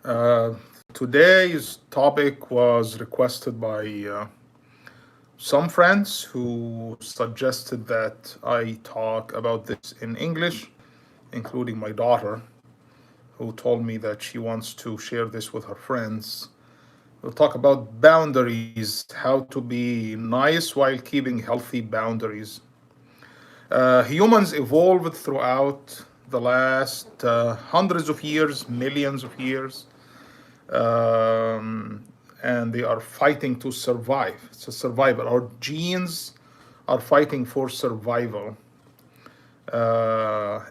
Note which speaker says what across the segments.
Speaker 1: Uh, Today's topic was requested by some friends who suggested that I talk about this in English, including my daughter, who told me that she wants to share this with her friends. We'll talk about boundaries, how to be nice while keeping healthy boundaries. Humans evolved throughout the last hundreds of years, millions of years, um, and they are fighting to survive. It's a survival. Our genes are fighting for survival.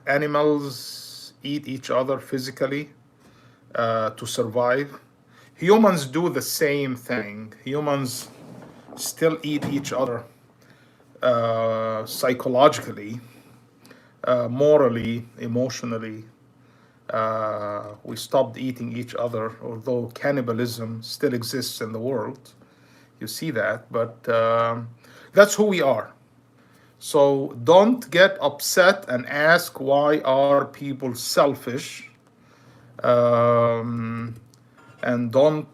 Speaker 1: Animals eat each other physically to survive. Humans do the same thing. Humans still eat each other psychologically, morally, emotionally. We stopped eating each other, although cannibalism still exists in the world. You see that, but that's who we are. So don't get upset and ask why are people selfish, um, and don't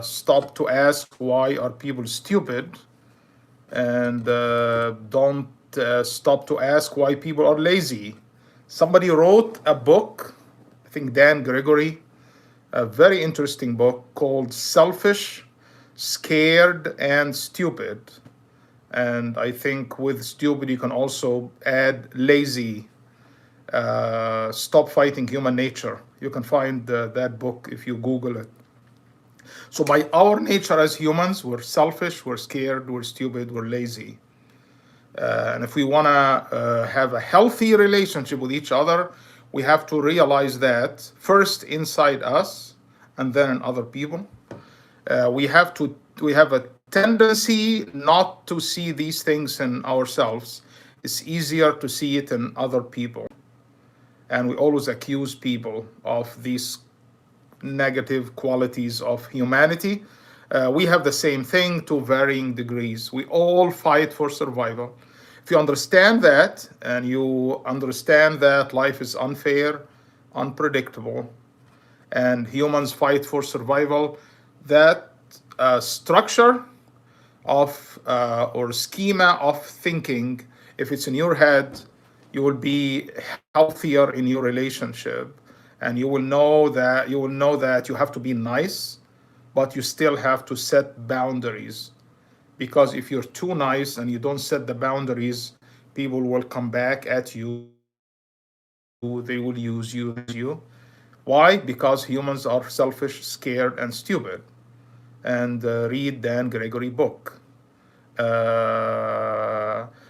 Speaker 1: stop to ask why are people stupid, and don't stop to ask why people are lazy. Somebody wrote a book, I think Dan Gregory, a very interesting book called Selfish, Scared, and Stupid. And I think with stupid, you can also add lazy. Stop Fighting Human Nature. You can find that book if you Google it. So, by our nature as humans, we're selfish, we're scared, we're stupid, we're lazy. And if we want to have a healthy relationship with each other, we have to realize that first inside us and then in other people. We have a tendency not to see these things in ourselves. It's easier to see it in other people. And we always accuse people of these negative qualities of humanity. We have the same thing to varying degrees. We all fight for survival. If you understand that, and you understand that life is unfair, unpredictable, and humans fight for survival, that structure of or schema of thinking, if it's in your head, you will be healthier in your relationship, and you will know that you have to be nice, but you still have to set boundaries, because if you're too nice and you don't set the boundaries, people will come back at you, they will use you, they will abuse you. Why? Because humans are selfish, scared, and stupid. And read Dan Gregory book.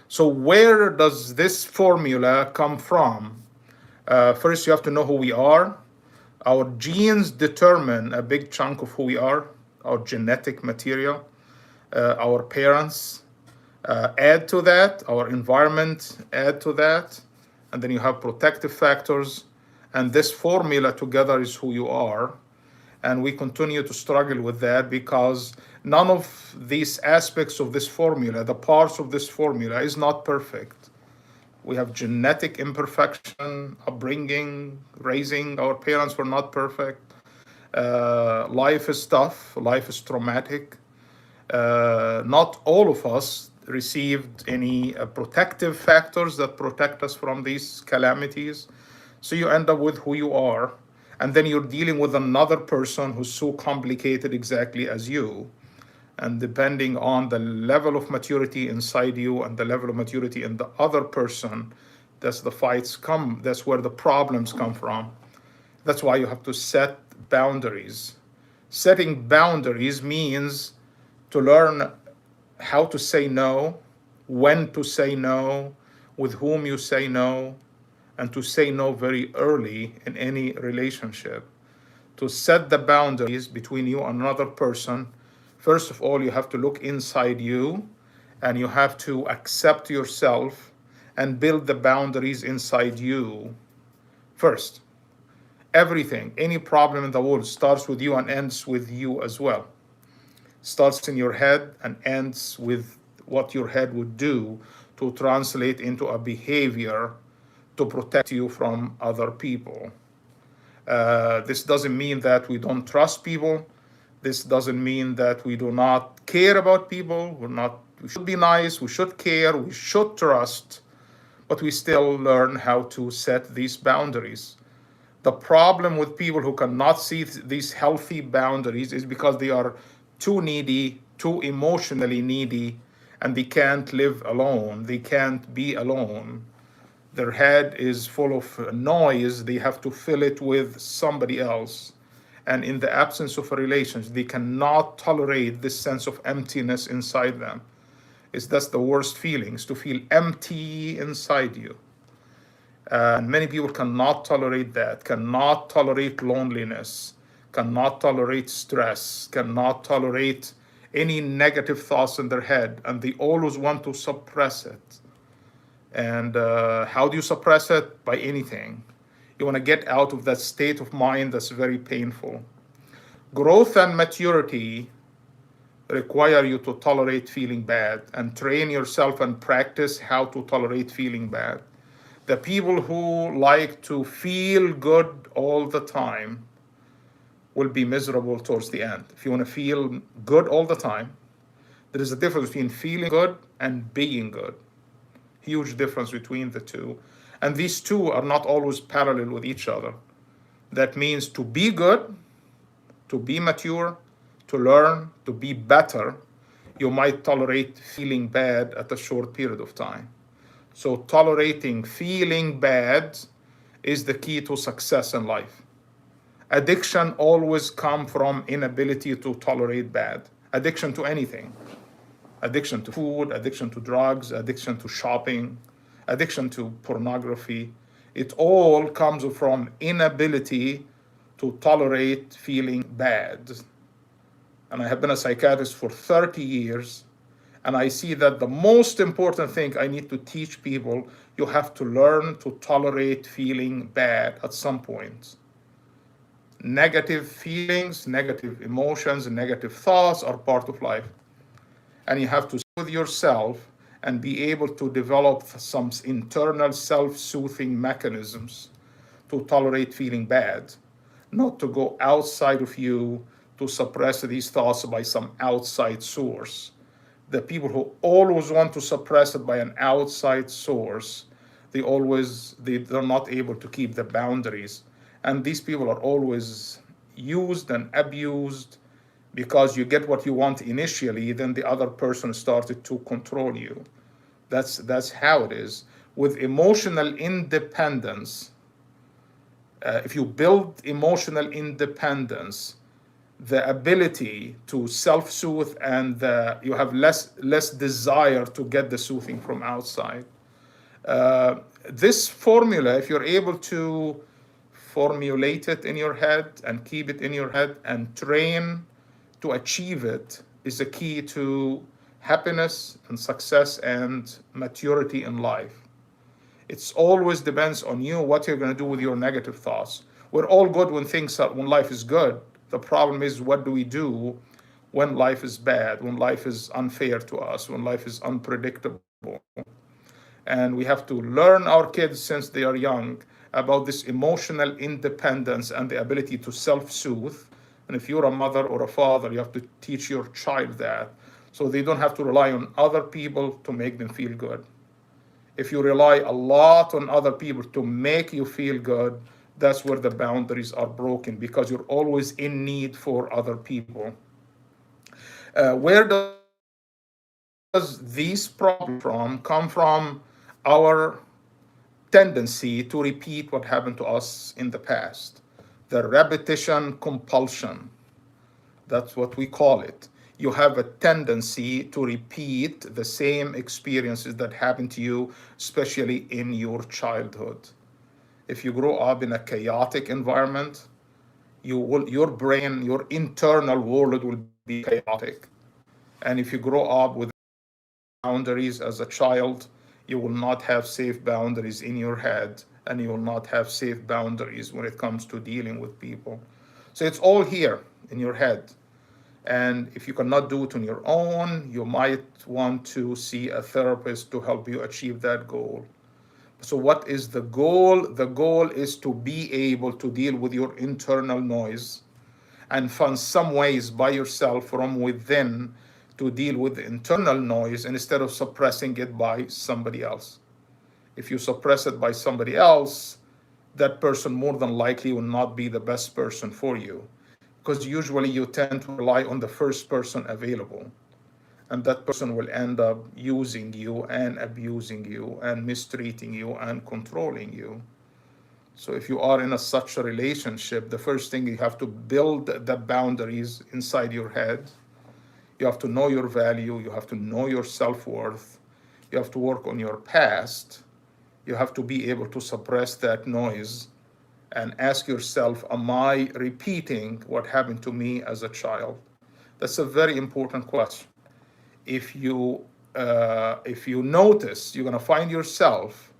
Speaker 1: So where does this formula come from? First, you have to know who we are. Our genes determine a big chunk of who we are, our genetic material. Our parents add to that, our environment add to that, and then you have protective factors, and this formula together is who you are. And we continue to struggle with that because none of these aspects of this formula, the parts of this formula, is not perfect. We have genetic imperfection, upbringing, raising. Our parents were not perfect. Life is tough, life is traumatic. Not all of us received any protective factors that protect us from these calamities. So you end up with who you are. And then you're dealing with another person who's so complicated exactly as you. And depending on the level of maturity inside you and the level of maturity in the other person, that's where the problems come from. That's why you have to set boundaries. Setting boundaries means to learn how to say no, when to say no, with whom you say no, and to say no very early in any relationship. To set the boundaries between you and another person, first of all, you have to look inside you, and you have to accept yourself and build the boundaries inside you first. Everything, any problem in the world starts with you and ends with you as well. Starts in your head and ends with what your head would do to translate into a behavior to protect you from other people. This doesn't mean that we don't trust people. This doesn't mean that we do not care about people. We should be nice, we should care, we should trust, but we still learn how to set these boundaries. The problem with people who cannot see these healthy boundaries is because they are too needy, too emotionally needy, and they can't live alone. They can't be alone. Their head is full of noise. They have to fill it with somebody else. And in the absence of a relationship, they cannot tolerate this sense of emptiness inside them. That's the worst feelings, to feel empty inside you. And many people cannot tolerate that, cannot tolerate loneliness, cannot tolerate stress, cannot tolerate any negative thoughts in their head, and they always want to suppress it. And how do you suppress it? By anything. You want to get out of that state of mind that's very painful. Growth and maturity require you to tolerate feeling bad and train yourself and practice how to tolerate feeling bad. The people who like to feel good all the time will be miserable towards the end. If you want to feel good all the time, there is a difference between feeling good and being good. Huge difference between the two. And these two are not always parallel with each other. That means to be good, to be mature, to learn, to be better, you might tolerate feeling bad at a short period of time. So tolerating feeling bad is the key to success in life. Addiction always comes from inability to tolerate bad. Addiction to anything. Addiction to food, addiction to drugs, addiction to shopping, addiction to pornography. It all comes from inability to tolerate feeling bad. And I have been a psychiatrist for 30 years, and I see that the most important thing I need to teach people, you have to learn to tolerate feeling bad at some point. Negative feelings, negative emotions, and negative thoughts are part of life. And you have to sit with yourself and be able to develop some internal self-soothing mechanisms to tolerate feeling bad, not to go outside of you to suppress these thoughts by some outside source. The people who always want to suppress it by an outside source, they're not able to keep the boundaries. And these people are always used and abused, because you get what you want initially, then the other person started to control you. That's how it is. With emotional independence, if you build emotional independence, the ability to self-soothe, and you have less desire to get the soothing from outside. This formula, if you're able to formulate it in your head and keep it in your head and train to achieve it, is the key to happiness and success and maturity in life. It's always depends on you what you're going to do with your negative thoughts. We're all good when life is good. The problem is, what do we do when life is bad, when life is unfair to us, when life is unpredictable? And we have to learn our kids since they are young about this emotional independence and the ability to self-soothe. And if you're a mother or a father, you have to teach your child that, so they don't have to rely on other people to make them feel good. If you rely a lot on other people to make you feel good, that's where the boundaries are broken, because you're always in need for other people. Where does these problems come from? Our tendency to repeat what happened to us in the past. The repetition compulsion. That's what we call it. You have a tendency to repeat the same experiences that happened to you, especially in your childhood. If you grow up in a chaotic environment, your brain, your internal world will be chaotic. And if you grow up with boundaries as a child, you will not have safe boundaries in your head, and you will not have safe boundaries when it comes to dealing with people. So it's all here in your head. And if you cannot do it on your own, you might want to see a therapist to help you achieve that goal. So what is the goal? The goal is to be able to deal with your internal noise and find some ways by yourself from within to deal with the internal noise instead of suppressing it by somebody else. If you suppress it by somebody else, that person more than likely will not be the best person for you, because usually you tend to rely on the first person available, and that person will end up using you and abusing you and mistreating you and controlling you. So if you are in such a relationship, the first thing you have to build the boundaries inside your head. You have to know your value, you have to know your self-worth, you have to work on your past, you have to be able to suppress that noise and ask yourself, am I repeating what happened to me as a child? That's a very important question. If you notice, you're going to find yourself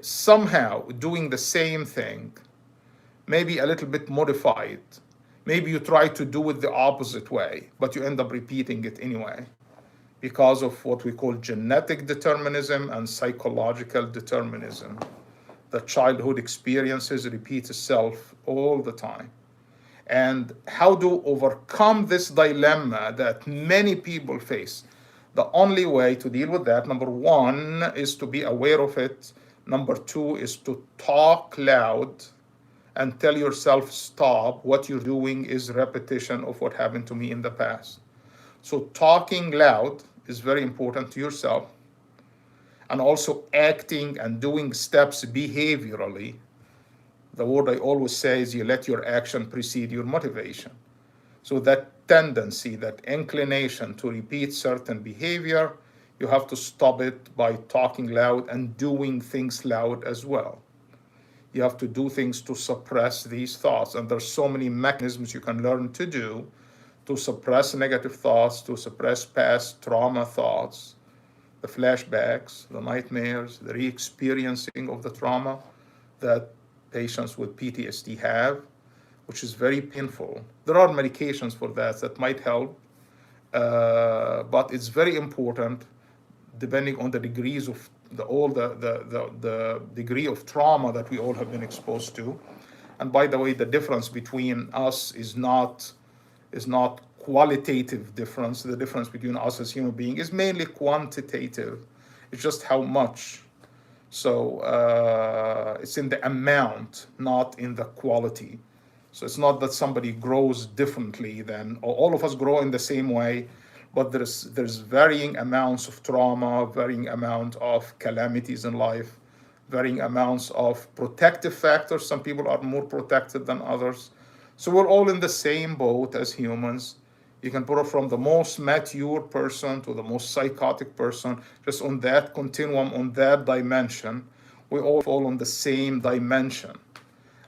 Speaker 1: somehow doing the same thing, maybe a little bit modified. Maybe you try to do it the opposite way, but you end up repeating it anyway because of what we call genetic determinism and psychological determinism. The childhood experiences repeat itself all the time. And how to overcome this dilemma that many people face? The only way to deal with that, number one, is to be aware of it. Number two is to talk loud and tell yourself, stop, what you're doing is repetition of what happened to me in the past. So talking loud is very important to yourself, and also acting and doing steps behaviorally. The word I always say is you let your action precede your motivation. So that tendency, that inclination to repeat certain behavior, you have to stop it by talking loud and doing things loud as well. You have to do things to suppress these thoughts. And there's so many mechanisms you can learn to do to suppress negative thoughts, to suppress past trauma thoughts, the flashbacks, the nightmares, the re-experiencing of the trauma that patients with PTSD have, which is very painful. There are medications for that might help, but it's very important, depending on the degrees of the degree of trauma that we all have been exposed to. And by the way, the difference between us is not qualitative difference. The difference between us as human beings is mainly quantitative. It's just how much. So it's in the amount, not in the quality. So it's not that somebody grows differently than, or all of us grow in the same way, but there's varying amounts of trauma, varying amount of calamities in life, varying amounts of protective factors. Some people are more protected than others. So we're all in the same boat as humans. You can put it from the most mature person to the most psychotic person, just on that continuum, on that dimension. We all fall on the same dimension.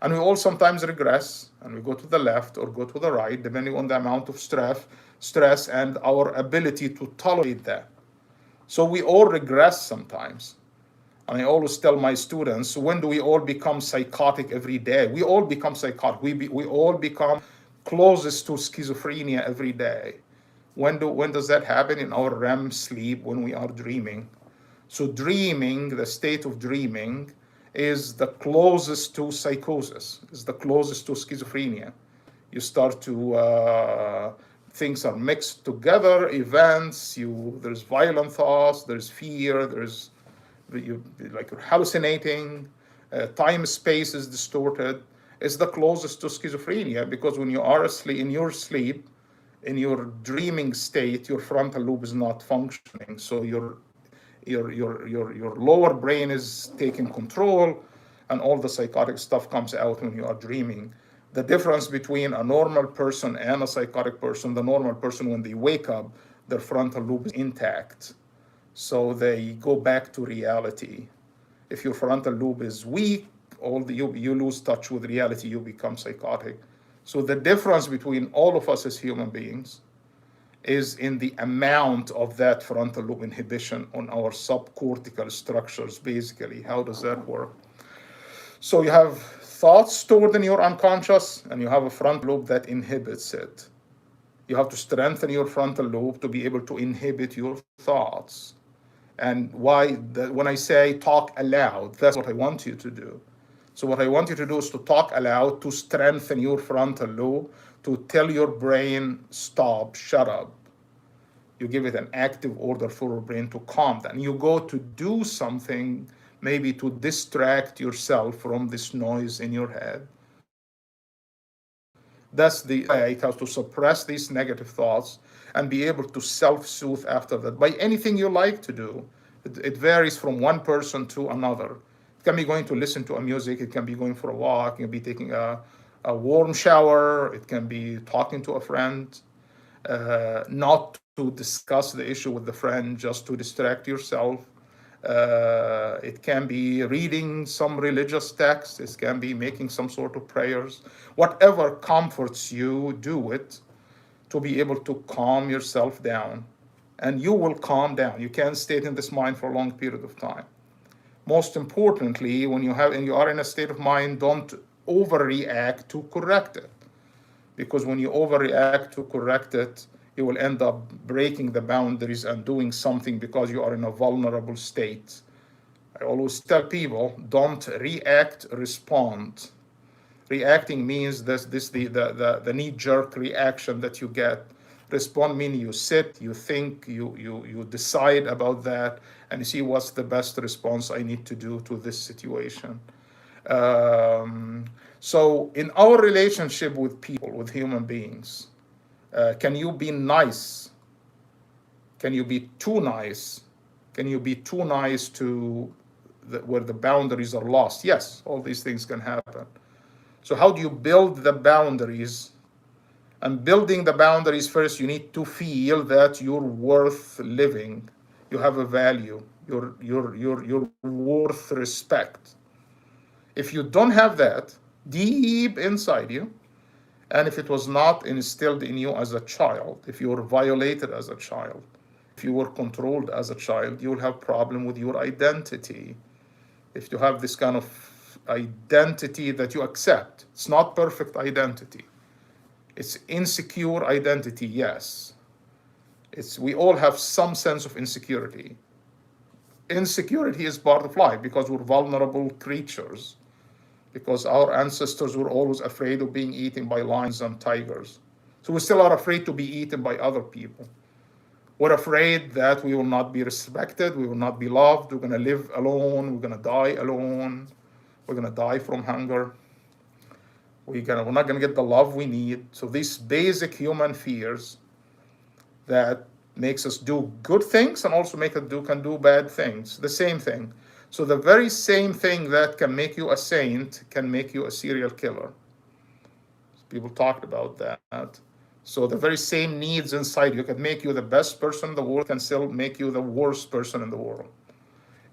Speaker 1: And we all sometimes regress, and we go to the left or go to the right, depending on the amount of stress and our ability to tolerate that. So we all regress sometimes. And I always tell my students, when do we all become psychotic every day? We all become psychotic. We all become closest to schizophrenia every day. When does that happen? In our REM sleep, when we are dreaming. So dreaming, the state of dreaming, is the closest to psychosis, is the closest to schizophrenia. You start to, things are mixed together, events, there's violent thoughts, there's fear, you're hallucinating, time space is distorted. It's the closest to schizophrenia, because when you are asleep, in your sleep, in your dreaming state, your frontal lobe is not functioning. So your lower brain is taking control, and all the psychotic stuff comes out when you are dreaming. The difference between a normal person and a psychotic person, the normal person, when they wake up, their frontal lobe is intact. So they go back to reality. If your frontal lobe is weak, you lose touch with reality, you become psychotic. So the difference between all of us as human beings is in the amount of that frontal lobe inhibition on our subcortical structures, basically. How does that work? So you have thoughts stored in your unconscious, and you have a frontal lobe that inhibits it. You have to strengthen your frontal lobe to be able to inhibit your thoughts. And when I say talk aloud, that's what I want you to do. So what I want you to do is to talk aloud, to strengthen your frontal lobe, to tell your brain, stop, shut up. You give it an active order for your brain to calm down. You go to do something, maybe to distract yourself from this noise in your head. That's the way how to suppress these negative thoughts and be able to self-soothe after that by anything you like to do. It varies from one person to another. It can be going to listen to a music, it can be going for a walk, it can be taking a warm shower, it can be talking to a friend, not to discuss the issue with the friend, just to distract yourself. It can be reading some religious text. It can be making some sort of prayers. Whatever comforts you, do it to be able to calm yourself down. And you will calm down. You can't stay in this mind for a long period of time. Most importantly, when you are in a state of mind, don't overreact to correct it. Because when you overreact to correct it, you will end up breaking the boundaries and doing something because you are in a vulnerable state. I always tell people, don't react, respond. Reacting means the knee-jerk reaction that you get. Respond meaning you sit, you think, you decide about that, and you see what's the best response I need to do to this situation. So in our relationship with people, with human beings, can you be nice? Can you be too nice? Can you be too nice to where the boundaries are lost? Yes, all these things can happen. So how do you build the boundaries? And building the boundaries, first you need to feel that you're worth living. You have a value. You're worth respect. If you don't have that deep inside you, and if it was not instilled in you as a child, if you were violated as a child, if you were controlled as a child, you will have problem with your identity. If you have this kind of identity that you accept, it's not perfect identity. It's insecure identity, yes. We all have some sense of insecurity. Insecurity is part of life because we're vulnerable creatures, because our ancestors were always afraid of being eaten by lions and tigers. So we still are afraid to be eaten by other people. We're afraid that we will not be respected, we will not be loved, we're going to live alone, we're going to die alone, we're going to die from hunger. We're not going to get the love we need. So these basic human fears that makes us do good things and also can do bad things. The same thing. So the very same thing that can make you a saint can make you a serial killer. People talked about that. So the very same needs inside you can make you the best person in the world, can still make you the worst person in the world,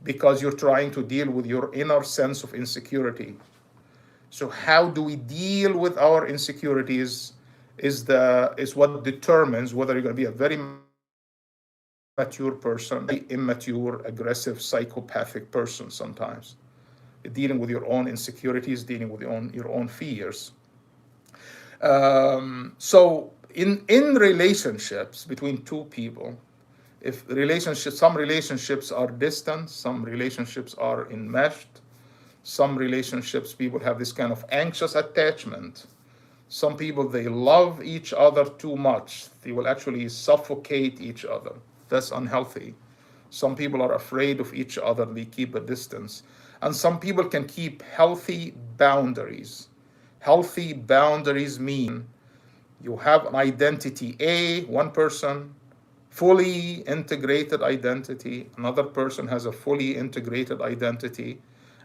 Speaker 1: because you're trying to deal with your inner sense of insecurity. So how do we deal with our insecurities is what determines whether you're going to be a very mature person, a very immature, aggressive, psychopathic person sometimes. Dealing with your own insecurities, dealing with your own fears. So in relationships between two people, some relationships are distant, some relationships are enmeshed, some relationships people have this kind of anxious attachment. Some people, they love each other too much. They will actually suffocate each other. That's unhealthy. Some people are afraid of each other. They keep a distance. And some people can keep healthy boundaries. Healthy boundaries mean you have an identity A, one person, fully integrated identity. Another person has a fully integrated identity.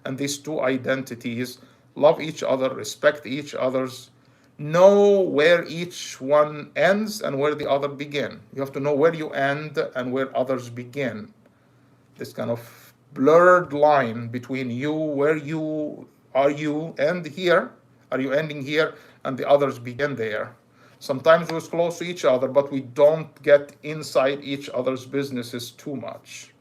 Speaker 1: And these two identities love each other, respect each other's, know where each one ends and where the other begin. You have to know where you end and where others begin. This kind of blurred line between where you end here, are you ending here, and the others begin there. Sometimes we're close to each other, but we don't get inside each other's businesses too much.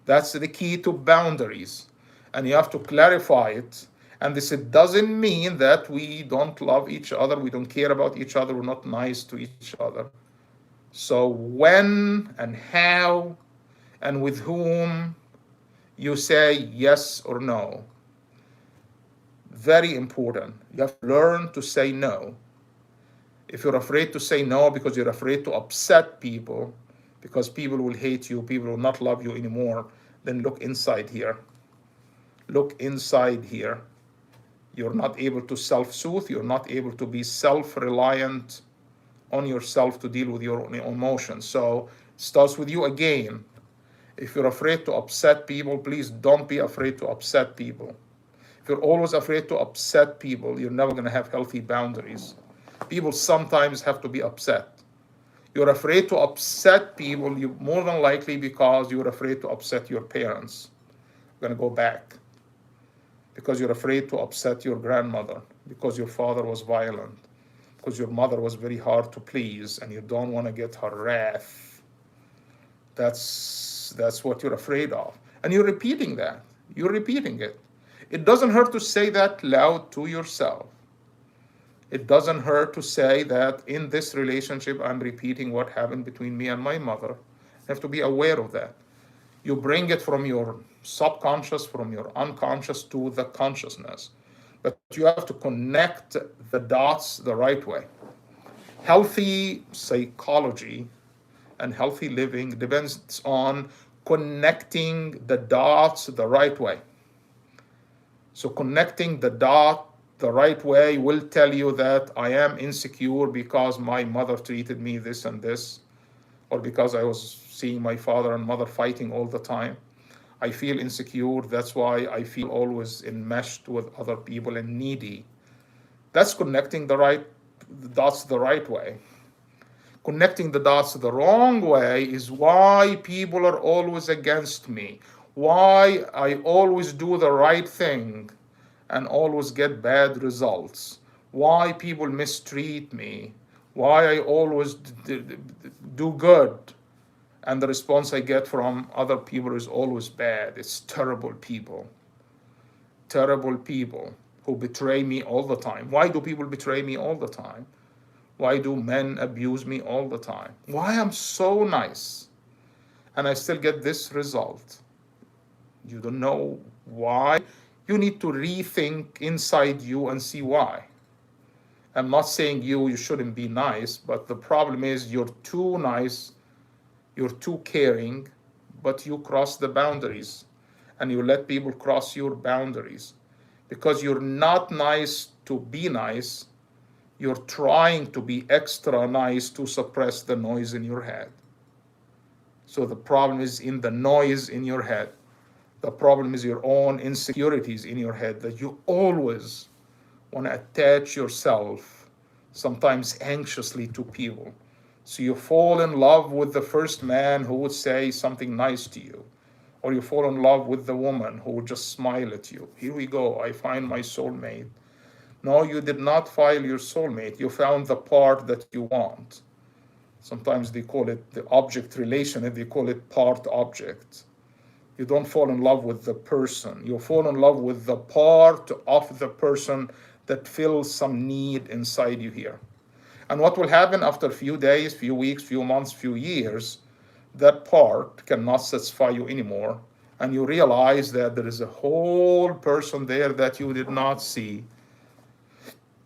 Speaker 1: That's the key to boundaries. And you have to clarify it. And this it doesn't mean that we don't love each other, we don't care about each other, we're not nice to each other. So when and how and with whom you say yes or no. Very important. You have to learn to say no. If you're afraid to say no because you're afraid to upset people, because people will hate you, people will not love you anymore, then look inside here. Look inside here. You're not able to self-soothe, you're not able to be self-reliant on yourself to deal with your own emotions. So it starts with you again. If you're afraid to upset people, please don't be afraid to upset people. If you're always afraid to upset people, you're never going to have healthy boundaries. People sometimes have to be upset. You're afraid to upset people, you more than likely because you're afraid to upset your parents. I'm going to go back. Because you're afraid to upset your grandmother, because your father was violent, because your mother was very hard to please, and you don't want to get her wrath. That's what you're afraid of. And you're repeating that. You're repeating it. It doesn't hurt to say that loud to yourself. It doesn't hurt to say that in this relationship, I'm repeating what happened between me and my mother. You have to be aware of that. You bring it from your subconscious, from your unconscious to the consciousness. But you have to connect the dots the right way. Healthy psychology and healthy living depends on connecting the dots the right way. So connecting the dot the right way will tell you that I am insecure because my mother treated me this and this, or because I was seeing my father and mother fighting all the time. I feel insecure, that's why I feel always enmeshed with other people and needy. That's connecting the dots the right way. Connecting the dots the wrong way is why people are always against me, why I always do the right thing and always get bad results, why people mistreat me, why I always do good and the response I get from other people is always bad. It's terrible people who betray me all the time. Why do people betray me all the time? Why do men abuse me all the time? Why I'm so nice and I still get this result? You don't know why. You need to rethink inside you and see why. I'm not saying you shouldn't be nice, but the problem is you're too nice, you're too caring, but you cross the boundaries and you let people cross your boundaries. Because you're not nice to be nice, you're trying to be extra nice to suppress the noise in your head. So the problem is in the noise in your head. The problem is your own insecurities in your head, that you always want to attach yourself, sometimes anxiously, to people. So you fall in love with the first man who would say something nice to you, or you fall in love with the woman who would just smile at you. Here we go, I find my soulmate. No, you did not find your soulmate. You found the part that you want. Sometimes they call it the object relation, and they call it part object. You don't fall in love with the person. You fall in love with the part of the person that fills some need inside you here. And what will happen after a few days, few weeks, few months, few years, that part cannot satisfy you anymore. And you realize that there is a whole person there that you did not see.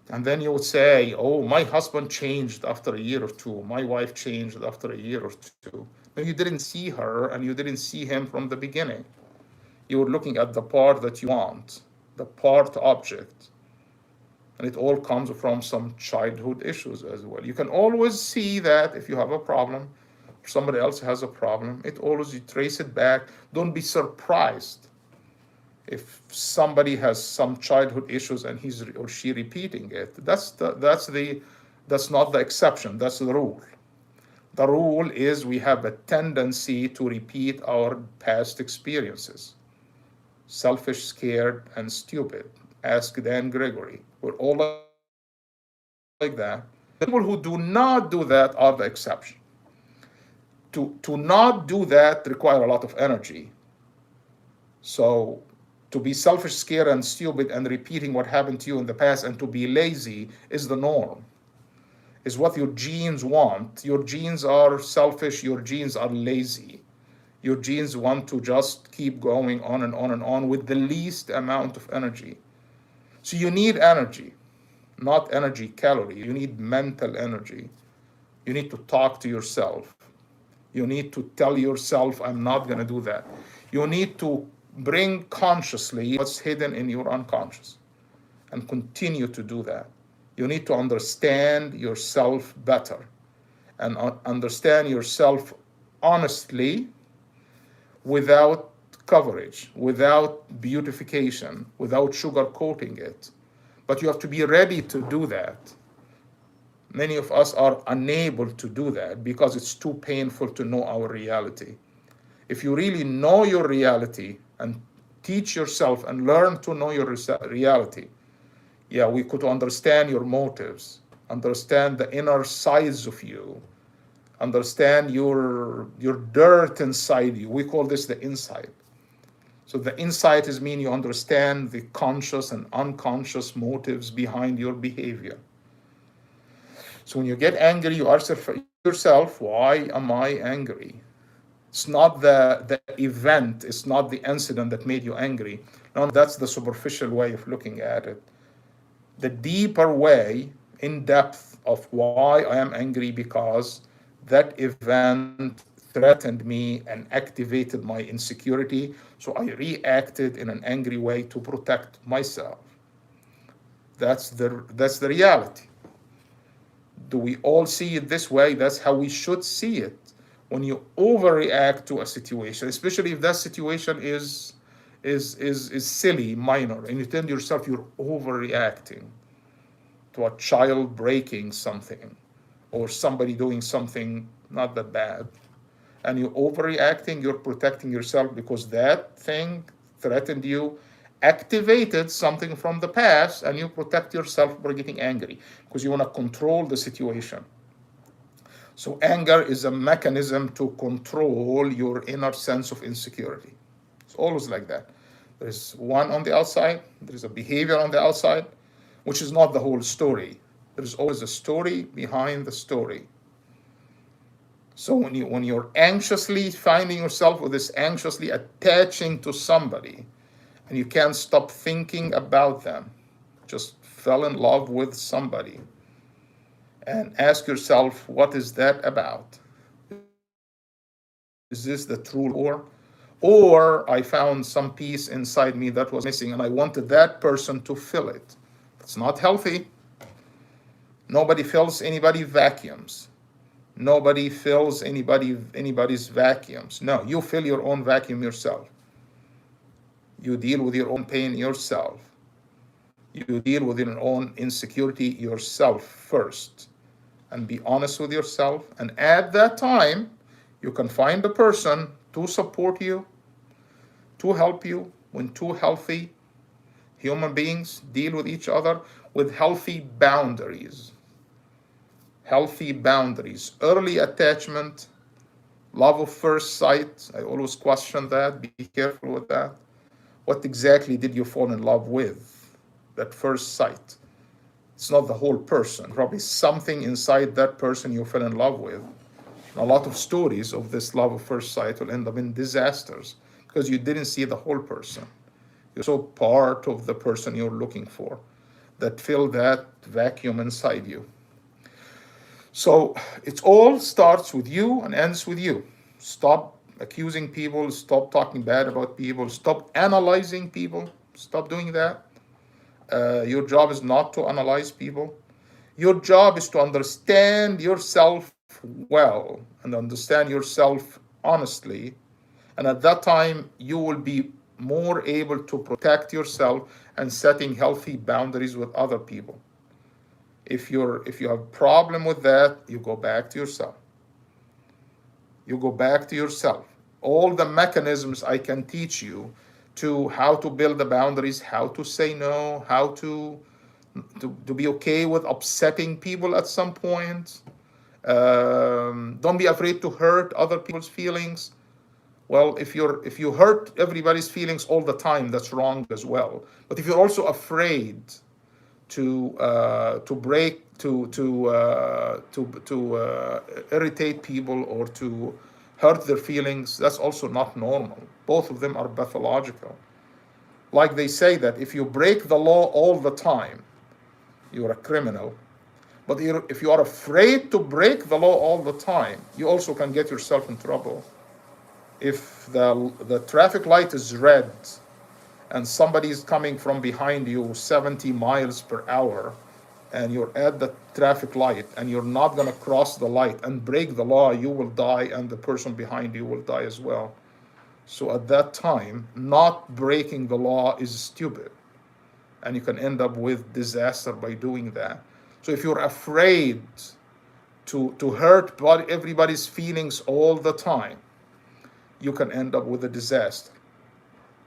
Speaker 1: And then you would say, oh, my husband changed after a year or two. My wife changed after a year or two. No, you didn't see her and you didn't see him from the beginning. You were looking at the part that you want, the part object. And it all comes from some childhood issues as well. You can always see that if you have a problem, or somebody else has a problem, you trace it back. Don't be surprised if somebody has some childhood issues and he's or she repeating it. That's not the exception, that's the rule. The rule is we have a tendency to repeat our past experiences. Selfish, scared, and stupid. Ask Dan Gregory. We're all like that. The people who do not do that are the exception. To not do that require a lot of energy. So to be selfish, scared, and stupid and repeating what happened to you in the past and to be lazy is the norm, is what your genes want. Your genes are selfish, your genes are lazy. Your genes want to just keep going on and on and on with the least amount of energy. So you need energy, not energy calorie. You need mental energy. You need to talk to yourself. You need to tell yourself, I'm not going to do that. You need to bring consciously what's hidden in your unconscious and continue to do that. You need to understand yourself better and understand yourself honestly, without coverage, without beautification, without sugarcoating it. But you have to be ready to do that. Many of us are unable to do that because it's too painful to know our reality. If you really know your reality and teach yourself and learn to know your reality, yeah, we could understand your motives, understand the inner sides of you, understand your dirt inside you. We call this the insight. So the insight is mean you understand the conscious and unconscious motives behind your behavior. So when you get angry, you ask yourself, why am I angry? It's not the event, it's not the incident that made you angry. No, that's the superficial way of looking at it. The deeper way, in depth, of why I am angry, because that event threatened me and activated my insecurity, so I reacted in an angry way to protect myself. That's the reality. Do we all see it this way? That's how we should see it. When you overreact to a situation, especially if that situation is silly, minor, and you tell yourself you're overreacting to a child breaking something or somebody doing something not that bad, and you're overreacting, you're protecting yourself because that thing threatened you, activated something from the past, and you protect yourself by getting angry because you want to control the situation. So anger is a mechanism to control your inner sense of insecurity. It's always like that. There's one on the outside, there's a behavior on the outside, which is not the whole story. There's always a story behind the story. So when you're anxiously finding yourself with this anxiously attaching to somebody, and you can't stop thinking about them, just fell in love with somebody, and ask yourself, what is that about? Is this the true love, or I found some piece inside me that was missing and I wanted that person to fill it? It's not healthy. Nobody fills anybody's vacuums. Nobody fills anybody's vacuums. No, you fill your own vacuum yourself. You deal with your own pain yourself. You deal with your own insecurity yourself first. And be honest with yourself. And at that time, you can find a person to support you, to help you. When two healthy human beings deal with each other with healthy boundaries. Healthy boundaries. Early attachment, love of first sight. I always question that. Be careful with that. What exactly did you fall in love with? That first sight. It's not the whole person. Probably something inside that person you fell in love with. A lot of stories of this love of first sight will end up in disasters because you didn't see the whole person. You saw part of the person you're looking for that filled that vacuum inside you. So it all starts with you and ends with you. Stop accusing people, stop talking bad about people, stop analyzing people, stop doing that. Your job is not to analyze people. Your job is to understand yourself well and understand yourself honestly. And at that time, you will be more able to protect yourself and setting healthy boundaries with other people. If you have a problem with that, you go back to yourself. You go back to yourself. All the mechanisms I can teach you to how to build the boundaries, how to say no, how to be okay with upsetting people at some point. Don't be afraid to hurt other people's feelings. Well, if you hurt everybody's feelings all the time, that's wrong as well. But if you're also afraid to break to irritate people or to hurt their feelings, that's also not normal. Both of them are pathological. Like they say that if you break the law all the time, you're a criminal. But if you are afraid to break the law all the time, you also can get yourself in trouble. If the traffic light is red and somebody is coming from behind you 70 miles per hour, and you're at the traffic light and you're not going to cross the light and break the law, you will die and the person behind you will die as well. So at that time, not breaking the law is stupid, and you can end up with disaster by doing that. So if you're afraid to hurt everybody's feelings all the time, you can end up with a disaster.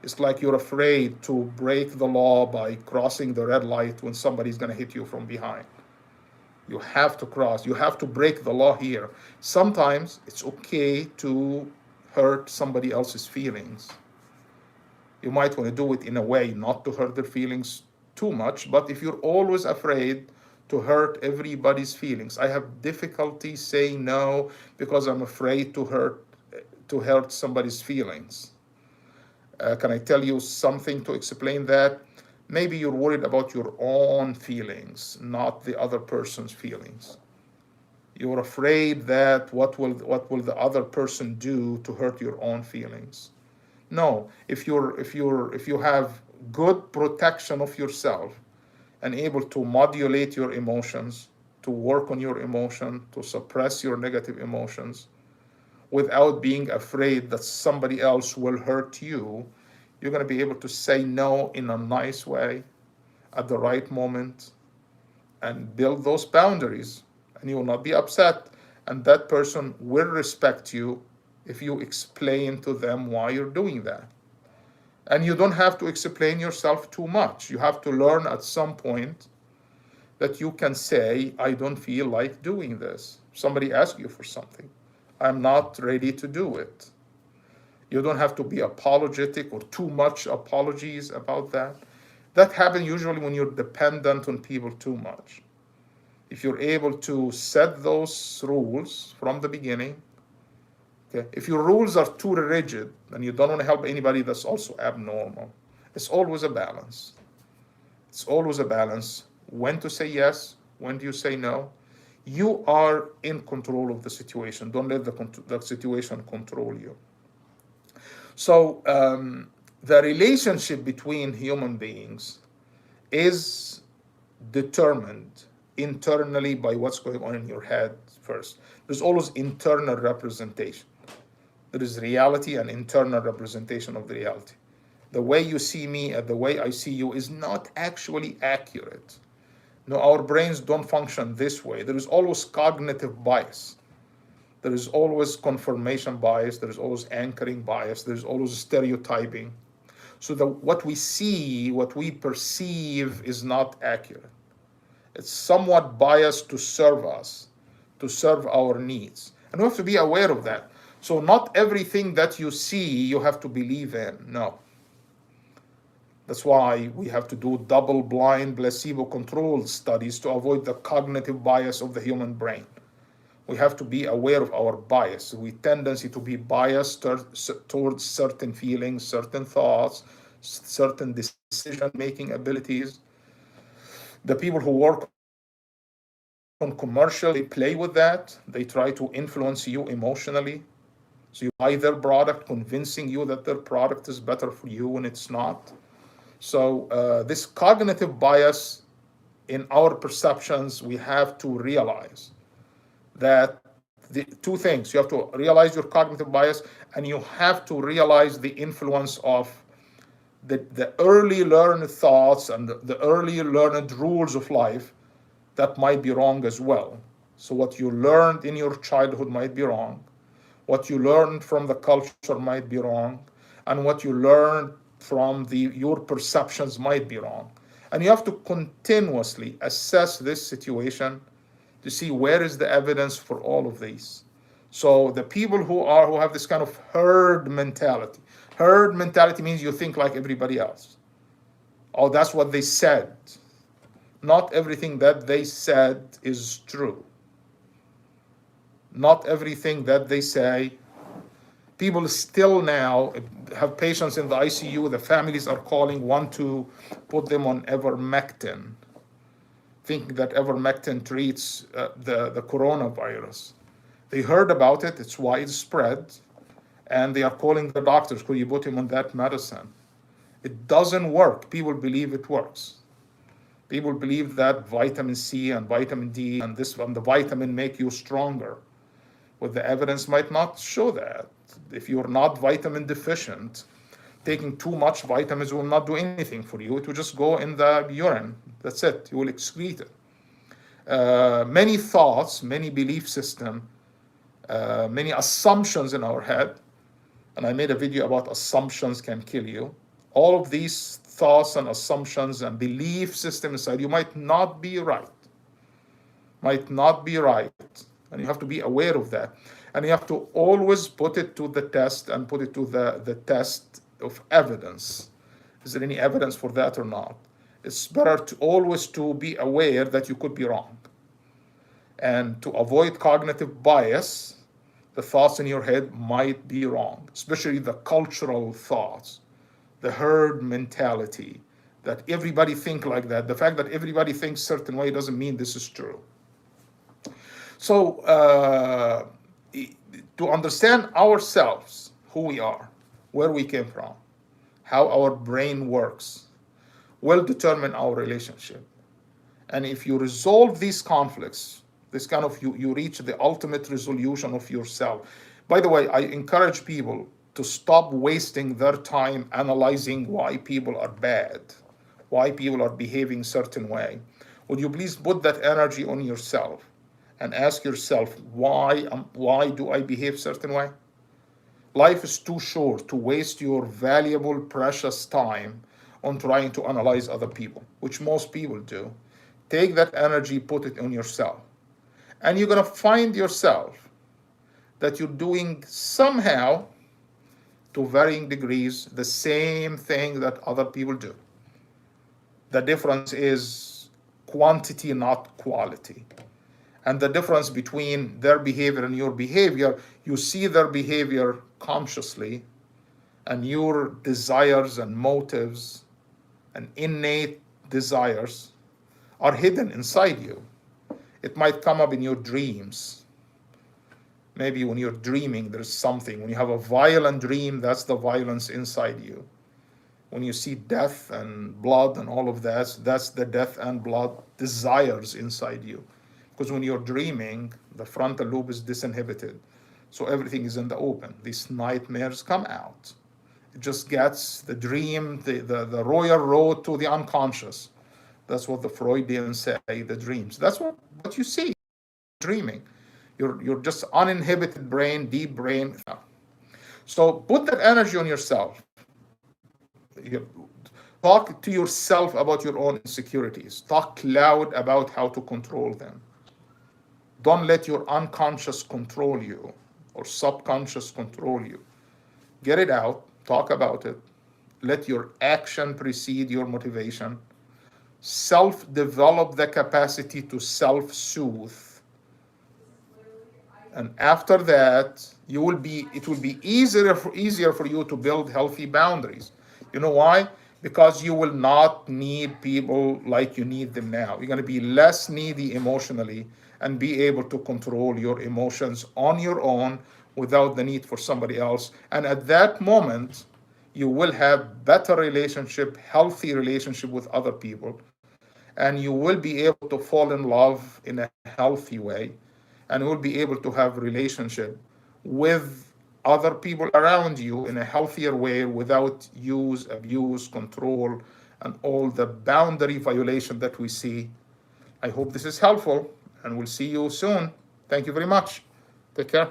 Speaker 1: It's like you're afraid to break the law by crossing the red light when somebody's going to hit you from behind. You have to cross. You have to break the law here. Sometimes it's okay to hurt somebody else's feelings. You might want to do it in a way not to hurt their feelings too much, but if you're always afraid to hurt everybody's feelings, I have difficulty saying no because I'm afraid to hurt somebody's feelings. Can I tell you something to explain that? Maybe you're worried about your own feelings, not the other person's feelings. You're afraid that what will the other person do to hurt your own feelings. No, if you have good protection of yourself and able to modulate your emotions, to work on your emotion, to suppress your negative emotions, without being afraid that somebody else will hurt you, you're going to be able to say no in a nice way at the right moment and build those boundaries, and you will not be upset, and that person will respect you if you explain to them why you're doing that. And you don't have to explain yourself too much. You have to learn at some point that you can say, I don't feel like doing this. Somebody asks you for something. I'm not ready to do it. You don't have to be apologetic or too much apologies about that. That happens usually when you're dependent on people too much. If you're able to set those rules from the beginning, okay, if your rules are too rigid and you don't want to help anybody, that's also abnormal. It's always a balance. It's always a balance. When to say yes, when do you say no? You are in control of the situation. Don't let the situation control you. So the relationship between human beings is determined internally by what's going on in your head first. There's always internal representation. There is reality and internal representation of the reality. The way you see me and the way I see you is not actually accurate. No, our brains don't function this way. There is always cognitive bias. There is always confirmation bias. There is always anchoring bias. There is always stereotyping. So what we see, what we perceive is not accurate. It's somewhat biased to serve us, to serve our needs. And we have to be aware of that. So not everything that you see you have to believe in. No. That's why we have to do double-blind, placebo-controlled studies to avoid the cognitive bias of the human brain. We have to be aware of our bias. We tendency to be biased towards certain feelings, certain thoughts, certain decision-making abilities. The people who work on commercial, they play with that. They try to influence you emotionally. So you buy their product, convincing you that their product is better for you when it's not. So this cognitive bias in our perceptions, we have to realize that the two things. You have to realize your cognitive bias, and you have to realize the influence of the early learned thoughts and the early learned rules of life that might be wrong as well. So what you learned in your childhood might be wrong. What you learned from the culture might be wrong. And what you learned from your perceptions might be wrong. And you have to continuously assess this situation to see where is the evidence for all of these. So the people who have this kind of herd mentality. Herd mentality means you think like everybody else. Oh, that's what they said. Not everything that they said is true. Not everything that they say People still now have patients in the ICU. The families are calling, want to put them on ivermectin, thinking that ivermectin treats the coronavirus. They heard about it, it's widespread, and they are calling the doctors, could you put him on that medicine? It doesn't work. People believe it works. People believe that vitamin C and vitamin D and this and the vitamin make you stronger. Well, the evidence might not show that. If you're not vitamin deficient, taking too much vitamins will not do anything for you. It will just go in the urine. That's it. You will excrete it. Many thoughts, many belief system, many assumptions in our head, and I made a video about assumptions can kill you. All of these thoughts and assumptions and belief system inside you might not be right. Might not be right. And you have to be aware of that. And you have to always put it to the test and put it to the test of evidence. Is there any evidence for that or not? It's better to always to be aware that you could be wrong. And to avoid cognitive bias, the thoughts in your head might be wrong, especially the cultural thoughts, the herd mentality, that everybody think like that. The fact that everybody thinks certain way doesn't mean this is true. So to understand ourselves, who we are, where we came from, how our brain works, will determine our relationship. And if you resolve these conflicts, this kind of you reach the ultimate resolution of yourself. By the way, I encourage people to stop wasting their time analyzing why people are bad, why people are behaving certain way. Would you please put that energy on yourself and ask yourself, why do I behave certain way? Life is too short to waste your valuable, precious time on trying to analyze other people, which most people do. Take that energy, put it on yourself. And you're going to find yourself that you're doing somehow, to varying degrees, the same thing that other people do. The difference is quantity, not quality. And the difference between their behavior and your behavior, you see their behavior consciously, and your desires and motives and innate desires are hidden inside you. It might come up in your dreams. Maybe when you're dreaming, there's something. When you have a violent dream, that's the violence inside you. When you see death and blood and all of that, that's the death and blood desires inside you. Because when you're dreaming, the frontal lobe is disinhibited. So everything is in the open. These nightmares come out. It just gets the dream, the royal road to the unconscious. That's what the Freudians say, the dreams. That's what you see, dreaming. You're just uninhibited brain, deep brain. So put that energy on yourself. Talk to yourself about your own insecurities. Talk loud about how to control them. Don't let your unconscious control you or subconscious control you. Get it out, talk about it. Let your action precede your motivation. Self-develop the capacity to self-soothe. And after that, it will be easier for you to build healthy boundaries. You know why? Because you will not need people like you need them now. You're going to be less needy emotionally and be able to control your emotions on your own without the need for somebody else. And at that moment, you will have better relationship, healthy relationship with other people. And you will be able to fall in love in a healthy way. And you will be able to have relationship with other people around you in a healthier way without use, abuse, control, and all the boundary violation that we see. I hope this is helpful, and we'll see you soon. Thank you very much. Take care.